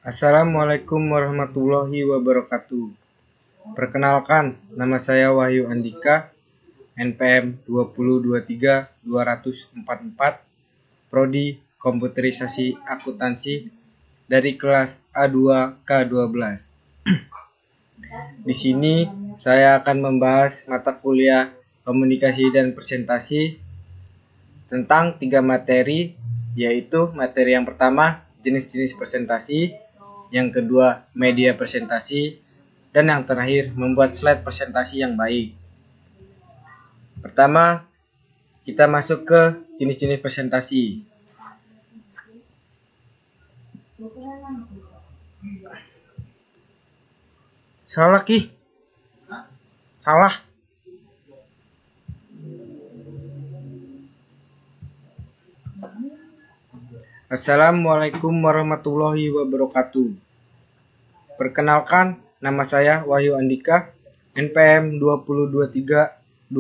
Assalamualaikum warahmatullahi wabarakatuh. Perkenalkan, nama saya Wahyu Andika, NPM 2023244, Prodi Komputerisasi Akuntansi dari kelas A2K12. Di sini saya akan membahas mata kuliah Komunikasi dan Presentasi tentang 3 materi, yaitu materi yang pertama jenis-jenis presentasi, yang kedua media presentasi, dan yang terakhir membuat slide presentasi yang baik. Pertama, kita masuk ke jenis-jenis presentasi. Salah. Assalamualaikum warahmatullahi wabarakatuh. Perkenalkan, nama saya Wahyu Andika, NPM 2023244,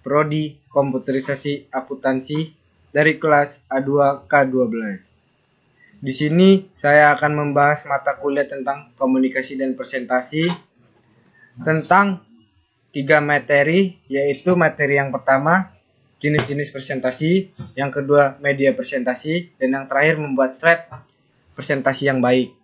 Prodi Komputerisasi Akuntansi dari kelas A2K12. Di sini saya akan membahas mata kuliah tentang komunikasi dan presentasi tentang 3 materi, yaitu materi yang pertama jenis-jenis presentasi, yang kedua media presentasi, dan yang terakhir membuat slide presentasi yang baik.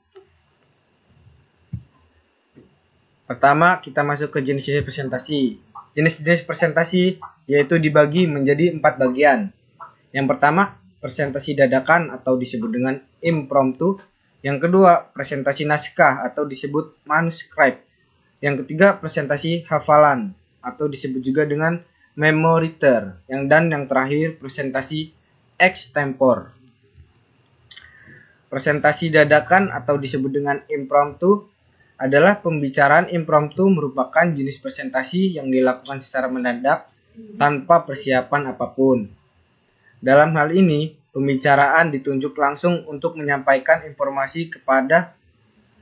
Pertama, kita masuk ke jenis-jenis presentasi. Jenis-jenis presentasi yaitu dibagi menjadi 4 bagian. Yang pertama, presentasi dadakan atau disebut dengan impromptu. Yang kedua, presentasi naskah atau disebut manuskrip. Yang ketiga, presentasi hafalan atau disebut juga dengan memoriter. Dan yang terakhir, presentasi extempore. Presentasi dadakan atau disebut dengan impromptu adalah pembicaraan impromptu, merupakan jenis presentasi yang dilakukan secara mendadak tanpa persiapan apapun. Dalam hal ini, pembicaraan ditunjuk langsung untuk menyampaikan informasi kepada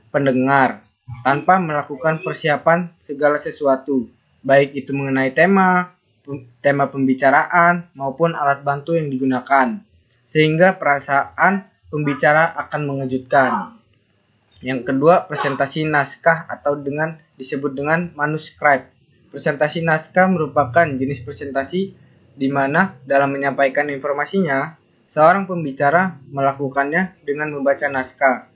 pendengar tanpa melakukan persiapan segala sesuatu, baik itu mengenai tema pembicaraan maupun alat bantu yang digunakan, sehingga perasaan pembicara akan mengejutkan. Yang kedua, presentasi naskah atau disebut dengan manuskrip. Presentasi naskah merupakan jenis presentasi di mana dalam menyampaikan informasinya, seorang pembicara melakukannya dengan membaca naskah.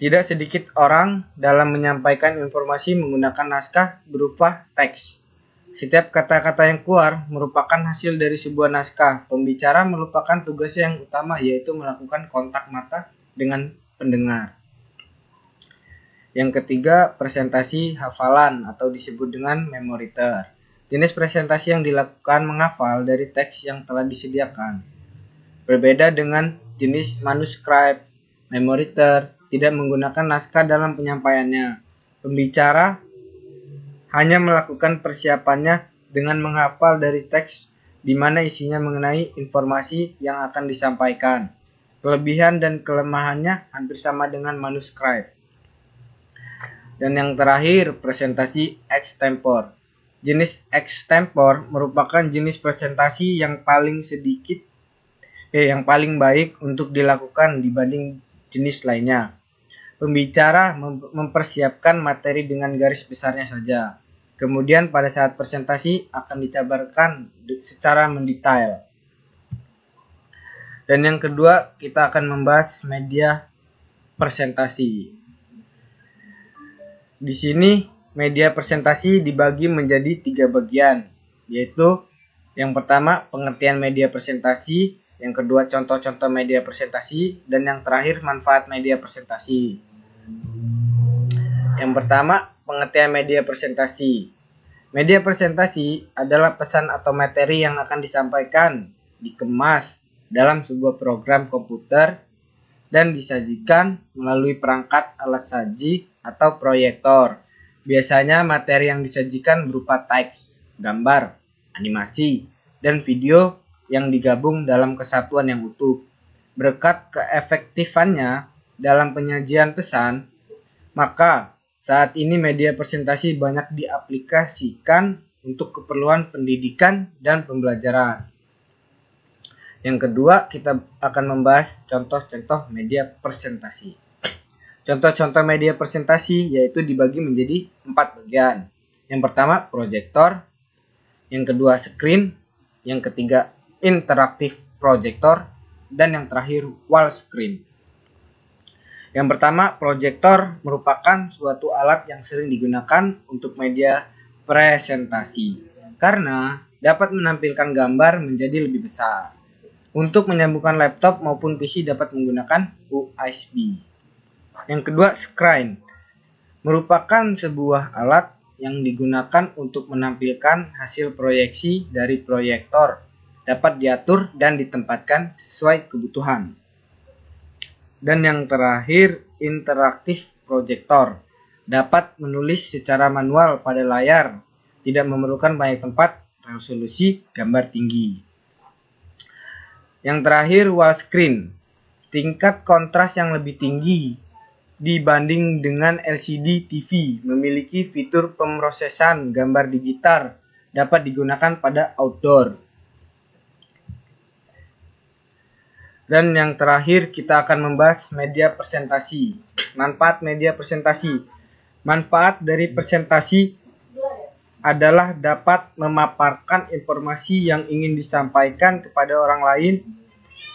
Tidak sedikit orang dalam menyampaikan informasi menggunakan naskah berupa teks. Setiap kata-kata yang keluar merupakan hasil dari sebuah naskah. Pembicara merupakan tugasnya yang utama, yaitu melakukan kontak mata dengan pendengar. Yang ketiga, presentasi hafalan atau disebut dengan memoriter. Jenis presentasi yang dilakukan menghafal dari teks yang telah disediakan. Berbeda dengan jenis manuskrip, memoriter tidak menggunakan naskah dalam penyampaiannya. Pembicara hanya melakukan persiapannya dengan menghafal dari teks di mana isinya mengenai informasi yang akan disampaikan. Kelebihan dan kelemahannya hampir sama dengan manuskrip. Dan yang terakhir, presentasi extempore. Jenis extempore merupakan jenis presentasi yang paling baik untuk dilakukan dibanding jenis lainnya. Pembicara mempersiapkan materi dengan garis besarnya saja. Kemudian pada saat presentasi akan dijabarkan secara mendetail. Dan yang kedua, kita akan membahas media presentasi. Di sini media presentasi dibagi menjadi 3 bagian, yaitu yang pertama pengertian media presentasi, yang kedua contoh-contoh media presentasi, dan yang terakhir manfaat media presentasi. Yang pertama, pengertian media presentasi. Media presentasi adalah pesan atau materi yang akan disampaikan, dikemas dalam sebuah program komputer dan disajikan melalui perangkat alat saji atau proyektor. Biasanya materi yang disajikan berupa teks, gambar, animasi, dan video yang digabung dalam kesatuan yang utuh. Berkat keefektifannya dalam penyajian pesan, maka saat ini media presentasi banyak diaplikasikan untuk keperluan pendidikan dan pembelajaran. Yang kedua, kita akan membahas contoh-contoh media presentasi. Contoh-contoh media presentasi yaitu dibagi menjadi 4 bagian. Yang pertama, proyektor. Yang kedua, screen. Yang ketiga, interaktif proyektor. Dan yang terakhir, wall screen. Yang pertama, proyektor merupakan suatu alat yang sering digunakan untuk media presentasi karena dapat menampilkan gambar menjadi lebih besar. Untuk menyambungkan laptop maupun PC dapat menggunakan USB. Yang kedua, screen merupakan sebuah alat yang digunakan untuk menampilkan hasil proyeksi dari proyektor, dapat diatur dan ditempatkan sesuai kebutuhan. Dan yang terakhir, interaktif proyektor dapat menulis secara manual pada layar, tidak memerlukan banyak tempat, resolusi gambar tinggi. Yang terakhir, wall screen, tingkat kontras yang lebih tinggi dibanding dengan LCD TV, memiliki fitur pemrosesan gambar digital, dapat digunakan pada outdoor. Dan yang terakhir, kita akan membahas media presentasi. Manfaat media presentasi. Manfaat dari presentasi adalah dapat memaparkan informasi yang ingin disampaikan kepada orang lain,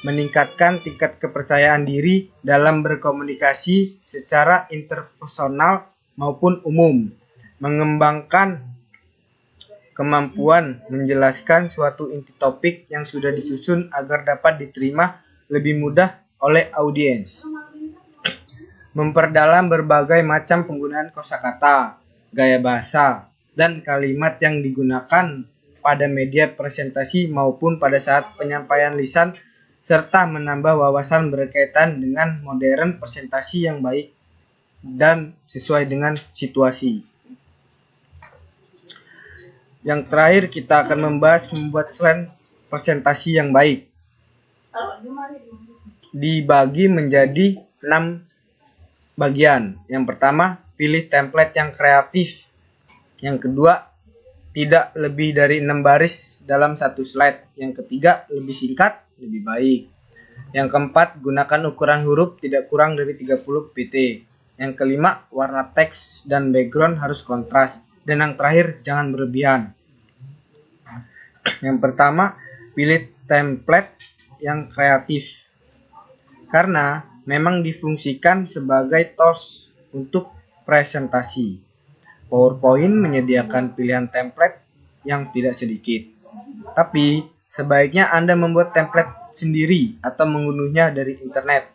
meningkatkan tingkat kepercayaan diri dalam berkomunikasi secara interpersonal maupun umum, mengembangkan kemampuan menjelaskan suatu inti topik yang sudah disusun agar dapat diterima lebih mudah oleh audiens, memperdalam berbagai macam penggunaan kosakata, gaya bahasa, dan kalimat yang digunakan pada media presentasi maupun pada saat penyampaian lisan, serta menambah wawasan berkaitan dengan modern presentasi yang baik dan sesuai dengan situasi. Yang terakhir, kita akan membahas membuat slide presentasi yang baik. Dibagi menjadi 6 bagian. Yang pertama, pilih template yang kreatif. Yang kedua, tidak lebih dari 6 baris dalam satu slide. Yang ketiga, lebih singkat, lebih baik. Yang keempat, gunakan ukuran huruf tidak kurang dari 30 pt. Yang kelima, warna teks dan background harus kontras. Dan yang terakhir, jangan berlebihan. Yang pertama, pilih template yang kreatif. Karena memang difungsikan sebagai tools untuk presentasi. PowerPoint menyediakan pilihan template yang tidak sedikit. Tapi, sebaiknya Anda membuat template sendiri atau mengunduhnya dari internet.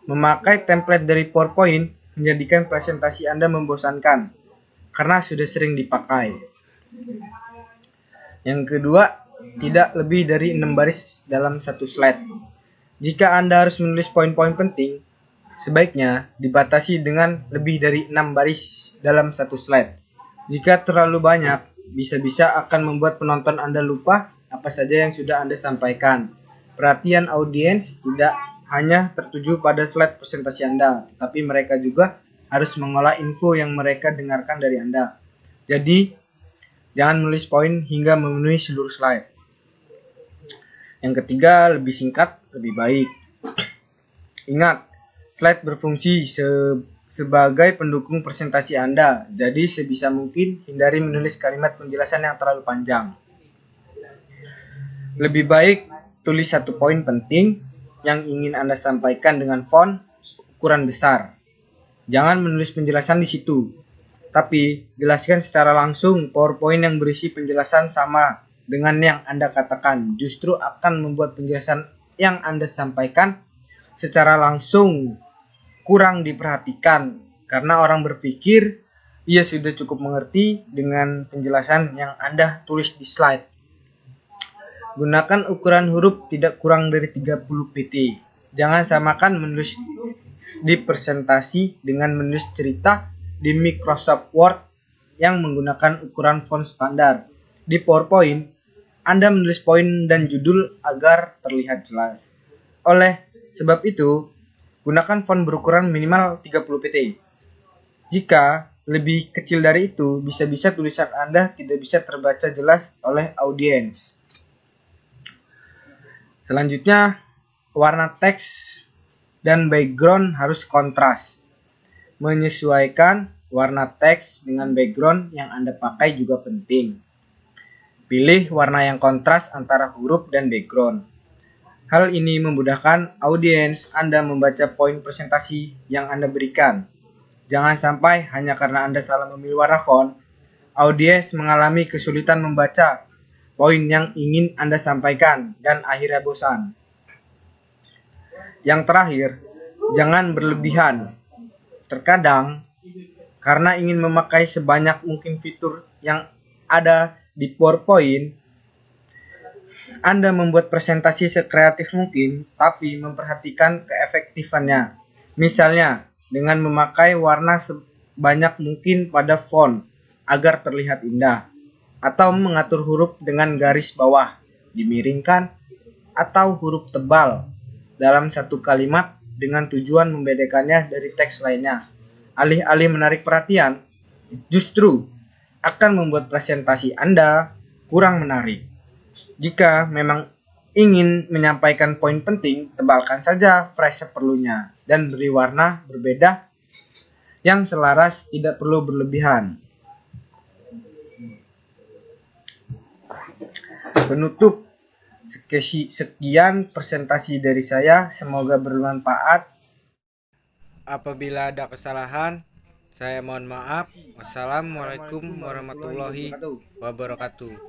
Memakai template dari PowerPoint menjadikan presentasi Anda membosankan karena sudah sering dipakai. Yang kedua, tidak lebih dari 6 baris dalam satu slide. Jika Anda harus menulis poin-poin penting, sebaiknya dibatasi dengan lebih dari 6 baris dalam satu slide. Jika terlalu banyak, bisa-bisa akan membuat penonton Anda lupa apa saja yang sudah Anda sampaikan. Perhatian audiens tidak hanya tertuju pada slide presentasi Anda, tetapi mereka juga harus mengolah info yang mereka dengarkan dari Anda. Jadi, jangan menulis poin hingga memenuhi seluruh slide. Yang ketiga, lebih singkat, lebih baik. Ingat, slide berfungsi sebagai pendukung presentasi Anda, jadi sebisa mungkin hindari menulis kalimat penjelasan yang terlalu panjang. Lebih baik tulis satu poin penting yang ingin Anda sampaikan dengan font ukuran besar. Jangan menulis penjelasan di situ, tapi jelaskan secara langsung. PowerPoint yang berisi penjelasan sama dengan yang Anda katakan justru akan membuat penjelasan yang Anda sampaikan secara langsung kurang diperhatikan karena orang berpikir ia sudah cukup mengerti dengan penjelasan yang Anda tulis di slide. Gunakan ukuran huruf tidak kurang dari 30 pt. Jangan samakan menulis di presentasi dengan menulis cerita di Microsoft Word yang menggunakan ukuran font standar. Di PowerPoint, Anda menulis poin dan judul agar terlihat jelas. Oleh sebab itu, gunakan font berukuran minimal 30 pt. Jika lebih kecil dari itu, bisa-bisa tulisan Anda tidak bisa terbaca jelas oleh audiens. Selanjutnya, warna teks dan background harus kontras. Menyesuaikan warna teks dengan background yang Anda pakai juga penting. Pilih warna yang kontras antara huruf dan background. Hal ini memudahkan audiens Anda membaca poin presentasi yang Anda berikan. Jangan sampai hanya karena Anda salah memilih warna font, audiens mengalami kesulitan membaca poin yang ingin Anda sampaikan dan akhirnya bosan. Yang terakhir, jangan berlebihan. Terkadang, karena ingin memakai sebanyak mungkin fitur yang ada di PowerPoint, Anda membuat presentasi sekreatif mungkin, tapi memperhatikan keefektifannya. Misalnya, dengan memakai warna sebanyak mungkin pada font agar terlihat indah, atau mengatur huruf dengan garis bawah, dimiringkan, atau huruf tebal dalam satu kalimat dengan tujuan membedakannya dari teks lainnya. Alih-alih menarik perhatian, justru akan membuat presentasi Anda kurang menarik. Jika memang ingin menyampaikan poin penting, tebalkan saja frase seperlunya dan beri warna berbeda yang selaras, tidak perlu berlebihan. Penutup, sekian presentasi dari saya, semoga bermanfaat. Apabila ada kesalahan, saya mohon maaf. Wassalamualaikum warahmatullahi wabarakatuh.